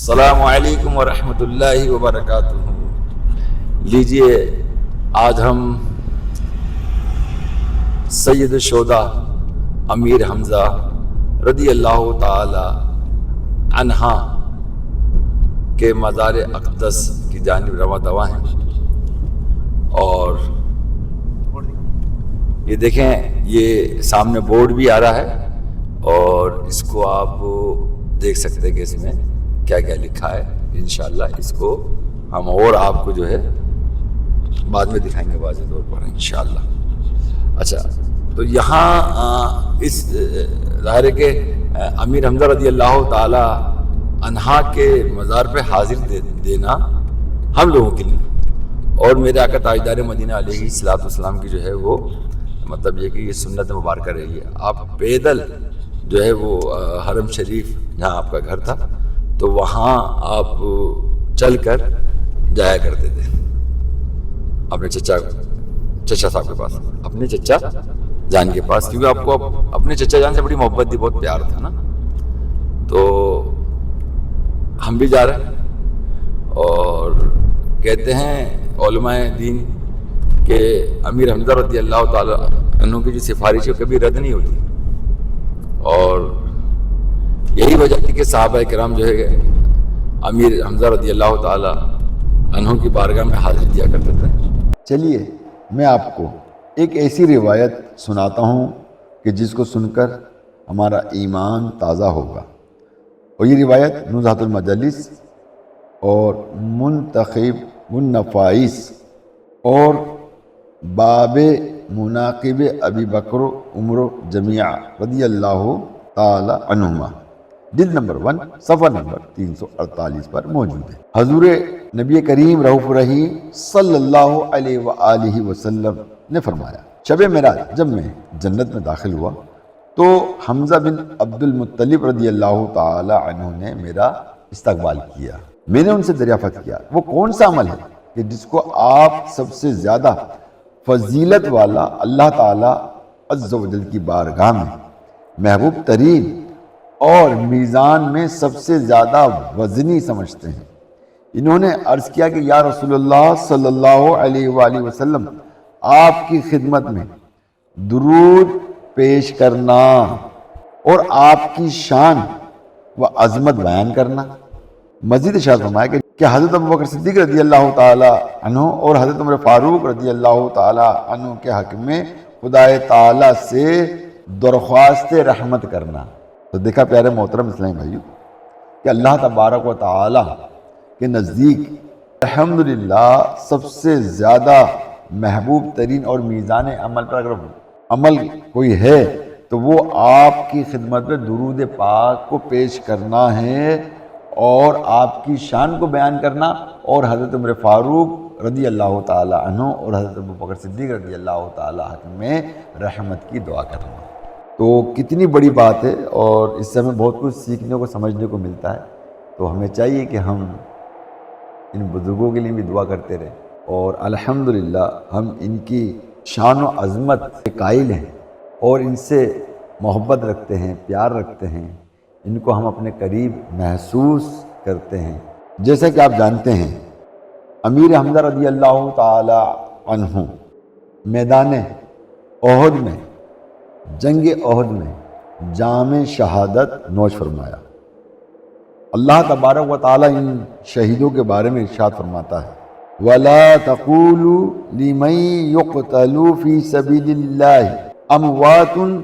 السلام علیکم ورحمۃ اللہ وبرکاتہ۔ لیجئے آج ہم سید الشہداء امیر حمزہ رضی اللہ تعالی عنہ کے مزار اقدس کی جانب رواں دواں ہیں، اور یہ دیکھیں، یہ سامنے بورڈ بھی آ رہا ہے اور اس کو آپ دیکھ سکتے ہیں کہ اس میں کیا کیا لکھا ہے۔ انشاءاللہ اس کو ہم اور آپ کو جو ہے بعد میں دکھائیں گے واضح طور پر انشاءاللہ۔ اچھا، تو یہاں اس ظاہر ہے کہ امیر حمزہ رضی اللہ تعالی عنہ کے مزار پہ حاضر دینا ہم لوگوں کے لیے، اور میرے آقا تاجدار مدینہ علیہ الصلوۃ والسلام کی جو ہے وہ مطلب یہ کہ یہ سنت مبارکہ رہی ہے۔ آپ پیدل جو ہے وہ حرم شریف جہاں آپ کا گھر تھا تو وہاں آپ چل کر جایا کرتے تھے اپنے چچا صاحب کے پاس، اپنے چچا جان کے پاس، کیونکہ آپ کو اپنے چچا جان سے بڑی محبت تھی، بہت پیار تھا نا۔ تو ہم بھی جا رہے ہیں، اور کہتے ہیں علماء دین کہ امیر حمزہ رضی اللہ تعالی عنہ کی جو سفارش ہے کبھی رد نہیں ہوتی، اور یہی وجہ تھی کہ صحابہ کرام جو ہے امیر حمزہ رضی اللہ تعالی عنہ کی بارگاہ میں حاضر دیا کرتے تھے۔ چلیے میں آپ کو ایک ایسی روایت سناتا ہوں کہ جس کو سن کر ہمارا ایمان تازہ ہوگا، اور یہ روایت نزہۃ المجالس اور منتخب النفائس اور باب مناقب ابی بکر و عمر جمیعہ رضی اللہ تعالی عنہما جلد نمبر 1 صفحہ نمبر 348 پر موجود ہے۔ حضور نبی کریم رؤوف الرحیم صلی اللہ علیہ وآلہ وسلم نے فرمایا، شب معراج جب میں جنت میں داخل ہوا تو حمزہ بن عبد المطلب رضی اللہ تعالی عنہ نے میرا استقبال کیا۔ میں نے ان سے دریافت کیا وہ کون سا عمل ہے کہ جس کو آپ سب سے زیادہ فضیلت والا اللہ تعالی عز و جل کی بارگاہ میں محبوب ترین اور میزان میں سب سے زیادہ وزنی سمجھتے ہیں۔ انہوں نے عرض کیا کہ یا رسول اللہ صلی اللہ علیہ وآلہ وسلم، آپ کی خدمت میں درود پیش کرنا اور آپ کی شان و عظمت بیان کرنا۔ مزید ارشاد فرمایا کہ حضرت ابوبکر صدیق رضی اللہ تعالی عنہ اور حضرت عمر فاروق رضی اللہ تعالی عنہ کے حق میں خدا تعالی سے درخواست رحمت کرنا۔ تو دیکھا پیارے محترم اسلامی بھائیو کہ اللہ تبارک و تعالی کے نزدیک الحمدللہ سب سے زیادہ محبوب ترین اور میزان عمل پر اگر عمل کوئی ہے تو وہ آپ کی خدمت میں درود پاک کو پیش کرنا ہے اور آپ کی شان کو بیان کرنا، اور حضرت عمر فاروق رضی اللہ تعالی عنہ اور حضرت ابوبکر صدیق رضی اللہ تعالی عنہ میں رحمت کی دعا کرنا۔ تو کتنی بڑی بات ہے، اور اس سے ہمیں بہت کچھ سیکھنے کو سمجھنے کو ملتا ہے۔ تو ہمیں چاہیے کہ ہم ان بزرگوں کے لیے بھی دعا کرتے رہیں، اور الحمدللہ ہم ان کی شان و عظمت کے قائل ہیں اور ان سے محبت رکھتے ہیں، پیار رکھتے ہیں، ان کو ہم اپنے قریب محسوس کرتے ہیں۔ جیسا کہ آپ جانتے ہیں امیر حمزہ رضی اللہ تعالی عنہ میدان احد میں، جنگ احد میں جام شہادت نوش فرمایا۔ اللہ تبارک و تعالی ان شہیدوں کے بارے میں ارشاد فرماتا ہے وَلَا تَقُولُوا لِمَن يُقْتَلُ فِي سَبِيلِ اللَّهِ أَمْوَاتٌ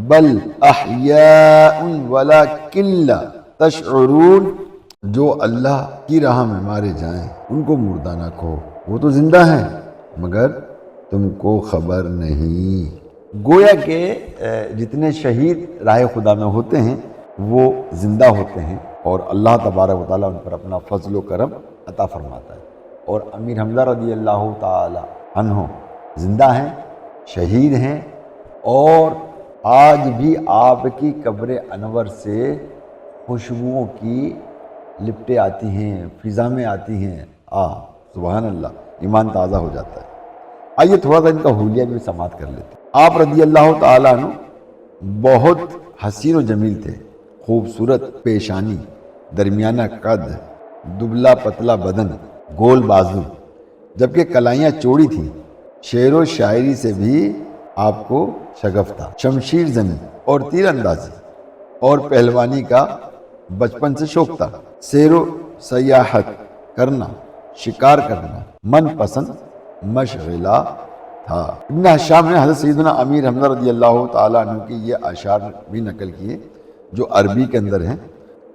بَلْ أَحْيَاءٌ وَلَكِنْ لَا تَشْعُرُونَ، جو اللہ کی راہ میں مارے جائیں ان کو مردہ نہ کہو، وہ تو زندہ ہیں مگر تم کو خبر نہیں۔ گویا کہ جتنے شہید راہ خدا میں ہوتے ہیں وہ زندہ ہوتے ہیں، اور اللہ تبارک و تعالیٰ ان پر اپنا فضل و کرم عطا فرماتا ہے۔ اور امیر حمزہ رضی اللہ تعالی عنہ زندہ ہیں، شہید ہیں، اور آج بھی آپ کی قبر انور سے خوشبوؤں کی لپٹیں آتی ہیں، فضا میں آتی ہیں۔ سبحان اللہ، ایمان تازہ ہو جاتا ہے۔ آئیے تھوڑا سا ان کا حلیہ بھی سماعت کر لیتے ہیں۔ آپ رضی اللہ تعالیٰ عنہ بہت حسین و جمیل تھے، خوبصورت پیشانی، درمیانہ قد، دبلا پتلا بدن، گول بازو، جبکہ کلائیاں چوڑی تھیں۔ شعر و شاعری سے بھی آپ کو شغف تھا، شمشیر زنی اور تیر اندازی اور پہلوانی کا بچپن سے شوق تھا۔ سیر و سیاحت کرنا، شکار کرنا من پسند مشغلہ تھا۔ ابن حشام نے حضرت سیدنا امیر حمزہ رضی اللہ تعالیٰ عنہ کی یہ اشعار بھی نقل کیے جو عربی کے اندر ہیں۔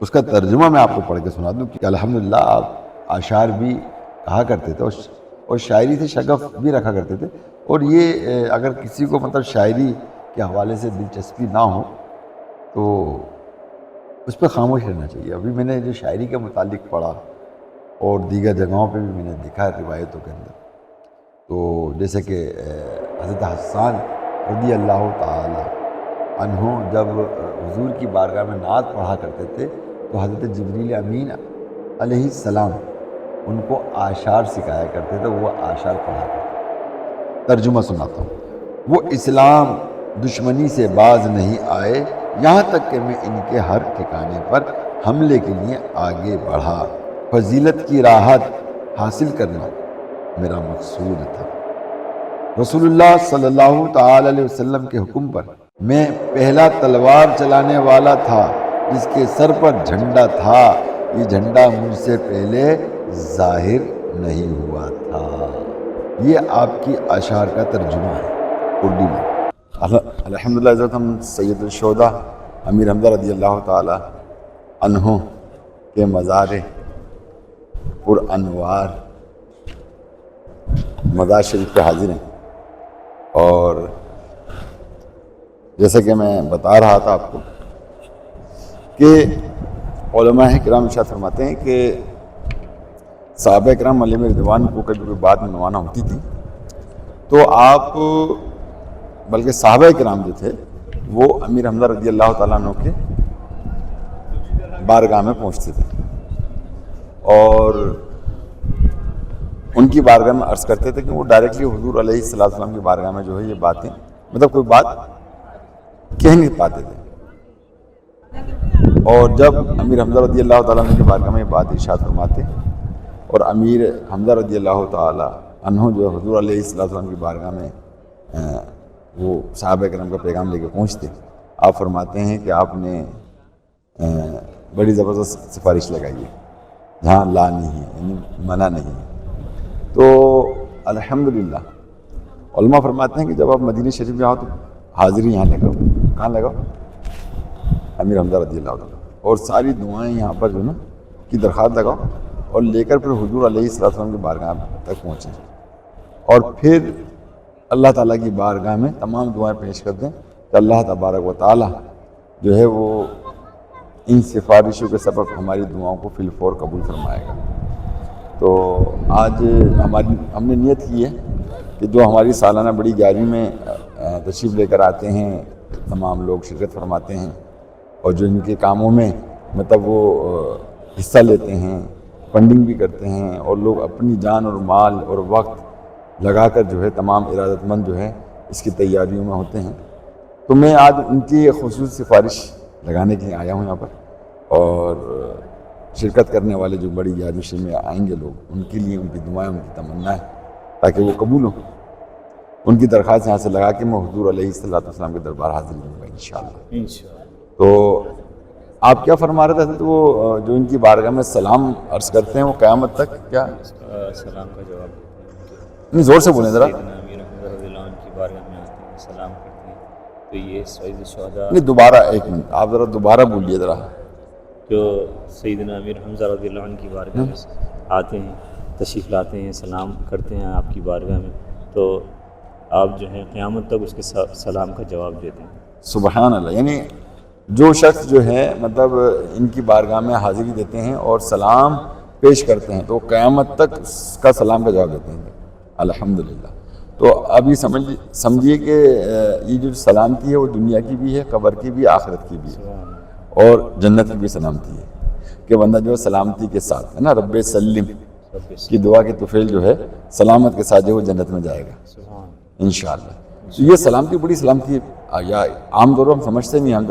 اس کا ترجمہ میں آپ کو پڑھ کے سنا دوں کہ الحمدللہ آپ اشعار بھی کہا کرتے تھے اور شاعری سے شغف بھی رکھا کرتے تھے۔ اور یہ اگر کسی کو مطلب شاعری کے حوالے سے دلچسپی نہ ہو تو اس پہ خاموش رہنا چاہیے۔ ابھی میں نے جو شاعری کے متعلق پڑھا اور دیگر جگہوں پہ بھی میں نے دیکھا روایتوں کے اندر، تو جیسے کہ حضرت حسان رضی اللہ تعالی عنہ جب حضور کی بارگاہ میں نعت پڑھا کرتے تھے تو حضرت جبریل امین علیہ السلام ان کو اشعار سکھایا کرتے تھے، وہ اشعار پڑھا کرتے تھے۔ ترجمہ سناتا ہوں۔ وہ اسلام دشمنی سے باز نہیں آئے، یہاں تک کہ میں ان کے ہر ٹھکانے پر حملے کے لیے آگے بڑھا۔ فضیلت کی راحت حاصل کرنا میرا مقصود تھا۔ رسول اللہ صلی اللہ تعالی علیہ وسلم کے حکم پر میں پہلا تلوار چلانے والا تھا جس کے سر پر جھنڈا تھا، یہ جھنڈا مجھ سے پہلے ظاہر نہیں ہوا تھا۔ یہ آپ کی اشعار کا ترجمہ ہے اردو میں۔ الحمدللہ حضرت ہم سید الشہداء امیر حمزہ رضی اللہ تعالی عنہ کے مزار پر انوار مزار شریف پہ حاضر ہیں، اور جیسا کہ میں بتا رہا تھا آپ کو کہ علماء کرام ارشاد فرماتے ہیں کہ صحابہ کرام علیہم رضوان کو کبھی کوئی بات منوانا ہوتی تھی تو آپ بلکہ صحابہ کرام جو تھے وہ امیر حمزہ رضی اللہ تعالیٰ عنہ کے بارگاہ میں پہنچتے تھے اور ان کی بارگاہ میں عرض کرتے تھے کہ وہ ڈائریکٹلی حضور علیہ السلام کی بارگاہ میں جو ہے یہ باتیں مطلب کوئی بات کہہ نہیں پاتے تھے۔ اور جب امیر حمزہ رضی اللہ تعالیٰ عنہ کی بارگاہ میں یہ بات ارشاد فرماتے اور امیر حمزہ رضی اللہ تعالیٰ عنہ جو حضور علیہ السلام کی بارگاہ میں وہ صحابہ کرام کا پیغام لے کے پہنچتے، آپ فرماتے ہیں کہ آپ نے بڑی زبردست سفارش لگائی ہے جہاں لا نہیں ہے، یعنی منع نہیں ہے۔ تو الحمدللہ علماء فرماتے ہیں کہ جب آپ مدینہ شریف میں آؤ تو حاضری یہاں لگاؤ، کہاں لگاؤ؟ امیر حمزہ رضی اللہ تعالیٰ، اور ساری دعائیں یہاں پر جو نا کی درخواست لگاؤ اور لے کر پھر حضور علیہ السلام کی بارگاہ تک پہنچیں اور پھر اللہ تعالیٰ کی بارگاہ میں تمام دعائیں پیش کر دیں کہ اللہ تبارک و تعالیٰ جو ہے وہ ان سفارشوں کے سبب ہماری دعاؤں کو فی الفور قبول فرمائے گا۔ تو آج ہم نے نیت کی ہے کہ جو ہماری سالانہ بڑی 11ویں میں تشریف لے کر آتے ہیں تمام لوگ شرکت فرماتے ہیں اور جو ان کے کاموں میں مطلب وہ حصہ لیتے ہیں، فنڈنگ بھی کرتے ہیں اور لوگ اپنی جان اور مال اور وقت لگا کر جو ہے تمام ارادت مند جو ہے اس کی تیاریوں میں ہوتے ہیں، تو میں آج ان کی خصوصی سفارش لگانے کے لیے آیا ہوں یہاں پر، اور شرکت کرنے والے جو بڑی 11ویں شریف میں آئیں گے لوگ ان کے لیے ان کی دعائیں ان کی تمنا ہے تاکہ وہ قبول ہوں۔ ان کی درخواست یہاں سے لگا کے میں حضور علیہ السلام کے دربار حاضر ہوں گا انشاءاللہ۔ تو آپ کیا فرما رہے تھے؟ تو وہ جو ان کی بارگاہ میں سلام عرض کرتے ہیں وہ قیامت تک کیا سلام کا جواب نہیں زور سے بولیں ذرا، امیر حمزہ رضی اللہ عنہ کی بارگاہ میں آتے ہیں، سلام کرتے ہیں، تو یہ سید الشہداء نہیں دوبارہ ایک منٹ آپ ذرا دوبارہ بولیے ذرا۔ جو سیدنا امیر حمزہ رضی اللہ عنہ کی بارگاہ میں آتے ہیں، تشریف لاتے ہیں، سلام کرتے ہیں آپ کی بارگاہ میں، تو آپ جو ہیں قیامت تک اس کے سلام کا جواب دیتے ہیں۔ سبحان اللہ، یعنی جو شخص جو ہے مطلب ان کی بارگاہ میں حاضری دیتے ہیں اور سلام پیش کرتے ہیں تو قیامت تک اس کا سلام کا جواب دیتے ہیں۔ الحمدللہ۔ تو اب یہ سمجھیے کہ یہ جو سلامتی ہے وہ دنیا کی بھی ہے، قبر کی بھی، آخرت کی بھی ہے، اور جنت کی بھی سلامتی ہے کہ بندہ جو ہے سلامتی کے ساتھ ہے نا، رب سلم کی دعا کے طفیل جو ہے سلامت کے ساتھ جو وہ جنت میں جائے گا انشاءاللہ۔ تو یہ سلامتی بڑی سلامتی ہے، یا عام طور پر ہم سمجھتے نہیں، ہم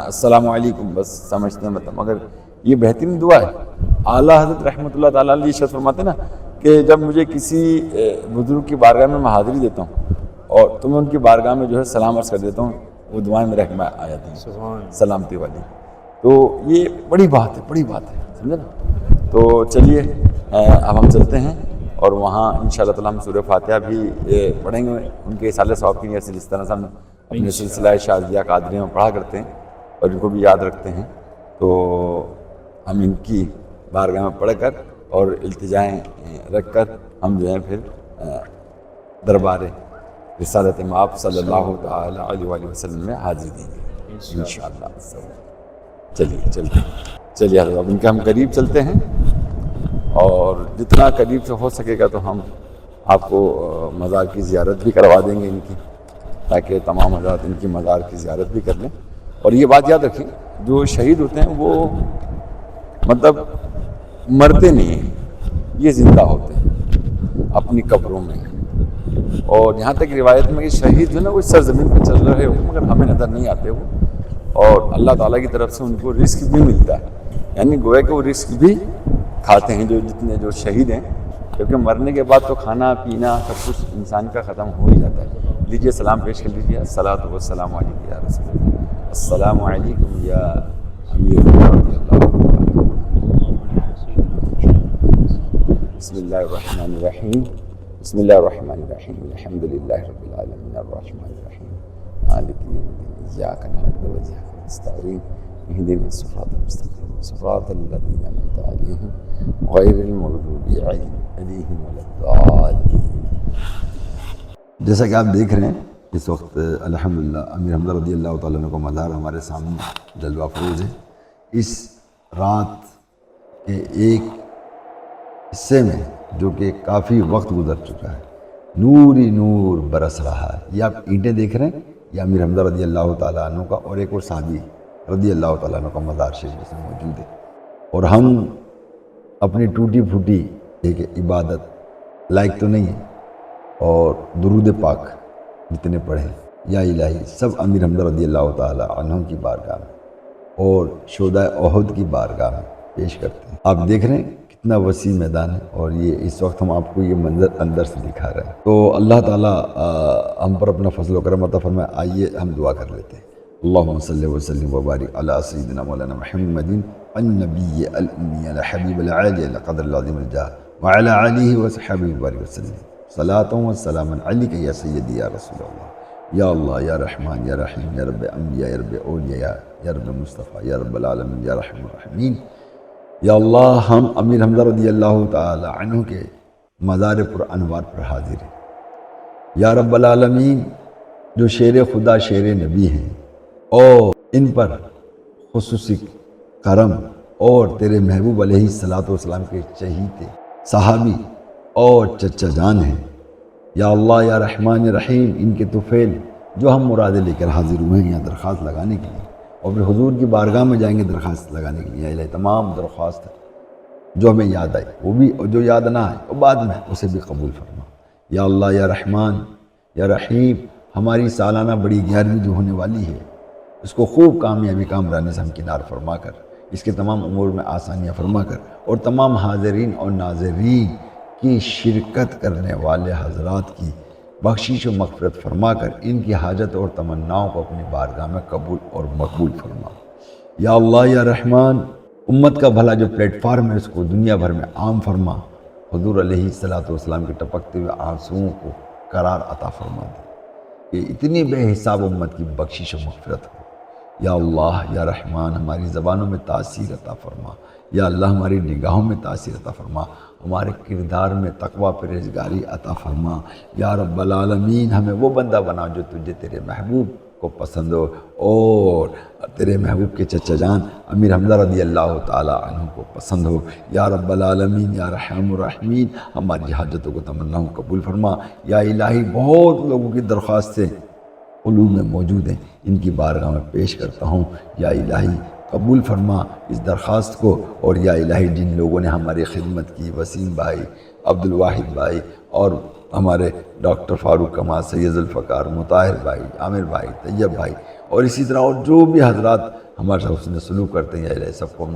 السلام علیکم بس سمجھتے ہیں مطلب، مگر یہ بہترین دعا ہے. اعلیٰ حضرت رحمۃ اللہ تعالیٰ علیہ شرط فرماتے ہیں نا کہ جب مجھے کسی بزرگ کی بارگاہ میں حاضری دیتا ہوں اور تو میں ان کی بارگاہ میں جو ہے سلام عرض کر دیتا ہوں, وہ دعائیں میرے حق میں آ جاتی ہیں سلامتی والی. تو یہ بڑی بات ہے, بڑی بات ہے, سمجھے نا. تو چلیے اب ہم چلتے ہیں اور وہاں انشاءاللہ تعالیٰ ہم سورہ فاتحہ بھی پڑھیں گے ان کے اصالہ ثواب کی نیت سے, جس طرح سے ہم اپنے سلسلہ شاذلیہ قادریہ میں پڑھا کرتے ہیں اور ان کو بھی یاد رکھتے ہیں. تو ہم ان کی بارگاہ میں پڑھ کر اور التجائیں رکھ کر ہم جو ہیں پھر دربار رسالت مآب صلی اللہ تعالی علیہ وآلہ وسلم میں حاضری دیں گے انشاءاللہ. چلیے چلتے ہیں, چلیے حضرت اب ان کے ہم قریب چلتے ہیں اور جتنا قریب سے ہو سکے گا تو ہم آپ کو مزار کی زیارت بھی کروا دیں گے ان کی, تاکہ تمام حضرات ان کی مزار کی زیارت بھی کر لیں. اور یہ بات یاد رکھیں, جو شہید ہوتے ہیں وہ مطلب مرتے نہیں ہیں, یہ زندہ ہوتے ہیں اپنی قبروں میں. اور یہاں تک روایت میں کہ شہید جو ہے نا وہ سرزمین پہ چل رہے ہو مگر ہمیں نظر نہیں آتے وہ, اور اللہ تعالیٰ کی طرف سے ان کو رزق بھی ملتا ہے, یعنی گویا کہ وہ رزق بھی کھاتے ہیں جو جتنے جو شہید ہیں, کیونکہ مرنے کے بعد تو کھانا پینا سب کچھ انسان کا ختم ہو ہی جاتا ہے. لیجیے سلام پیش کر لیجیے. الصلاۃ والسلام علیکم یا رسول اللہ, السلام علیکم یا امیر رضی اللہ. بسم اللہ الرحمن الرحیم, بسم اللہ الرحمن الرحیم, الحمد للہ رب العالمین الرحمن الرحیم مالک یوم الدین, ایاک نعبد و ایاک نستعین, اهدنا الصراط المستقیم صراط الذین انعمت علیہم غیر المغضوب علیہم ولا الضالین. جیسا کہ آپ دیکھ رہے ہیں اس وقت الحمدللہ امیر حمزہ رضی اللہ تعالیٰ عنہ کا مزار ہمارے سامنے جلوہ افروز ہے. اس رات کے ایک حصے میں جو کہ کافی وقت گزر چکا ہے, نور ہی نور برس رہا ہے. یہ آپ اینٹیں دیکھ رہے ہیں, یہ امیر حمزہ رضی اللہ تعالیٰ عنہ کا اور ایک اور صحابی رضی اللہ تعالیٰ عنہ کا مزار شریف میں موجود ہے. اور ہم اپنی ٹوٹی پھوٹی ایک عبادت لائق تو نہیں ہے, اور درود پاک جتنے پڑھیں یا الہی سب امیر حمزہ رضی اللہ تعالیٰ عنہ کی بارگاہ میں اور شہدائے احد کی بارگاہ میں پیش کرتے ہیں. آپ دیکھ رہے ہیں کتنا وسیع میدان ہے, اور یہ اس وقت ہم آپ کو یہ منظر اندر سے دکھا رہے ہیں. تو اللہ تعالیٰ ہم پر اپنا فضل و کرم عطا فرمائے. آئیے ہم دعا کر لیتے ہیں. اللہم صلی وسلم وبارک علی سیدنا مولانا محمد النبی الامی الحبیب العالی القدر العظیم الجاہ وعلی آلہ وصحبہ وبارک وسلم. صلاۃ و سلام علیک یا سیدی یا رسول اللہ. یا اللہ یا رحمان یا رحیم یا رب انبیاء یا رب اولیاء یا رب مصطفیٰ یا رب العالمین یا رحم الرحمین. یا اللہ ہم امیر حمزہ رضی اللہ تعالی عنہ کے مزار پر انوار پر حاضر ہیں. یا رب العالمین جو شیر خدا شیر نبی ہیں اور ان پر خصوصی کرم اور تیرے محبوب علیہ الصلاۃ والسلام کے چہیتے صحابی اور چچا جان ہیں. یا اللہ یا رحمان رحیم ان کے طفیل جو ہم مرادیں لے کر حاضر ہوئے ہیں یہاں درخواست لگانے کے لیے, اور پھر حضور کی بارگاہ میں جائیں گے درخواست لگانے کے لیے. الہی تمام درخواست جو ہمیں یاد آئی وہ بھی, اور جو یاد نہ آئے وہ بعد میں اسے بھی قبول فرما. یا اللہ یا رحمان یا رحیم ہماری سالانہ بڑی 11ویں جو ہونے والی ہے اس کو خوب کامیابی کامرانی سے ہم کنار فرما کر, اس کے تمام امور میں آسانیاں فرما کر, اور تمام حاضرین اور ناظرین کی شرکت کرنے والے حضرات کی بخشش و مغفرت فرما کر ان کی حاجت اور تمناؤں کو اپنی بارگاہ میں قبول اور مقبول فرما. یا اللہ یا رحمان امت کا بھلا جو پلیٹ فارم ہے اس کو دنیا بھر میں عام فرما. حضور علیہ الصلاۃ والسلام کے ٹپکتے ہوئے آنسوؤں کو قرار عطا فرما دے کہ اتنی بے حساب امت کی بخشش و مغفرت ہو. یا اللہ یا رحمان ہماری زبانوں میں تاثیر عطا فرما. یا اللہ ہماری نگاہوں میں تاثیر عطا فرما, ہمارے کردار میں تقوی پرہیزگاری عطا فرما. یا رب العالمین ہمیں وہ بندہ بنا جو تجھے تیرے محبوب کو پسند ہو اور تیرے محبوب کے چچا جان امیر حمزہ رضی اللہ تعالیٰ عنہ کو پسند ہو. یا رب العالمین یا رحم الرحمین ہماری حاجتوں کو تمناؤں قبول فرما. یا الہی بہت لوگوں کی درخواستیں قلوب میں موجود ہیں, ان کی بارگاہ میں پیش کرتا ہوں. یا الہی قبول فرما اس درخواست کو. اور یا الہی جن لوگوں نے ہماری خدمت کی, وسیم بھائی, عبد الواحد بھائی, اور ہمارے ڈاکٹر فاروق کمال, سید ذوالفقار, مطاہر بھائی, عامر بھائی, طیب بھائی, اور اسی طرح اور جو بھی حضرات ہمارے ساتھ حسن سلوک کرتے ہیں، یا الہی سب کو ہم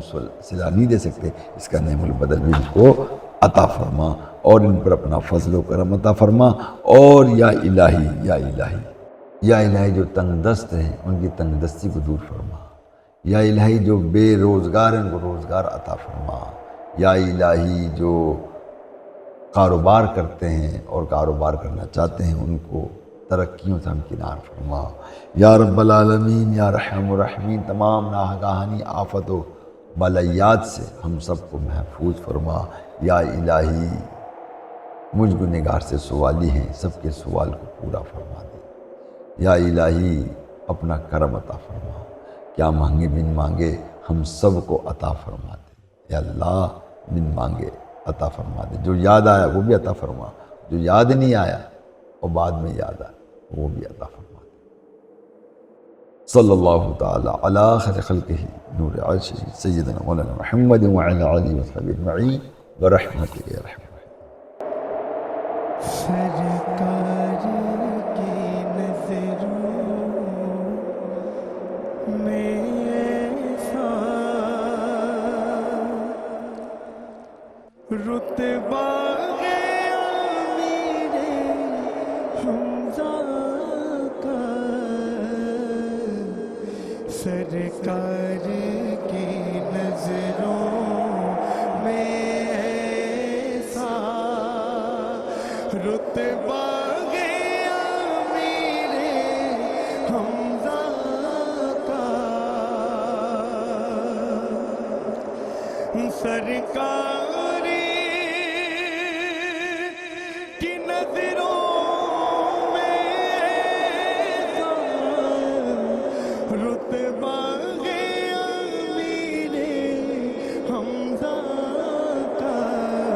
صلہ نہیں دے سکتے، اس کا نعم البدل بھی ان کو عطا فرما اور ان پر اپنا فضل و کرم عطا فرما۔ اور یا الہی یا الہی یا الہی جو تنگ دست ہیں ان کی تنگ دستی کو دور فرما، یا الہی جو بے روزگار ہیں ان کو روزگار عطا فرما، یا الہی جو کاروبار کرتے ہیں اور کاروبار کرنا چاہتے ہیں ان کو ترقیوں سے ہمکنار فرما، یا رب العالمین یا رحم الرحمین تمام ناگہانی آفت و بلیات سے ہم سب کو محفوظ فرما۔ یا الہی مجھ گنہگار سے سوالی ہیں، سب کے سوال کو پورا فرما دے، یا الہی اپنا کرم عطا فرما، کیا مانگے بن مانگے ہم سب کو عطا فرما دے، یا اللہ بن مانگے عطا فرما دے، جو یاد آیا وہ بھی عطا فرما، جو یاد نہیں آیا اور بعد میں یاد آیا وہ بھی عطا فرما دے۔ صلی اللہ تعالی علی خیر خلقہ نور عرشہ سیدنا مولانا محمد وعلی آلہ وصحبہ اجمعین برحمتک یا رحمۃ۔ سرکار کی نظروں میں ایسا رتبہ گیا میرے حمزہ کا، سرکار کی نظروں میں ایسا رتبہ گیا میرے حمزہ کا، سرکار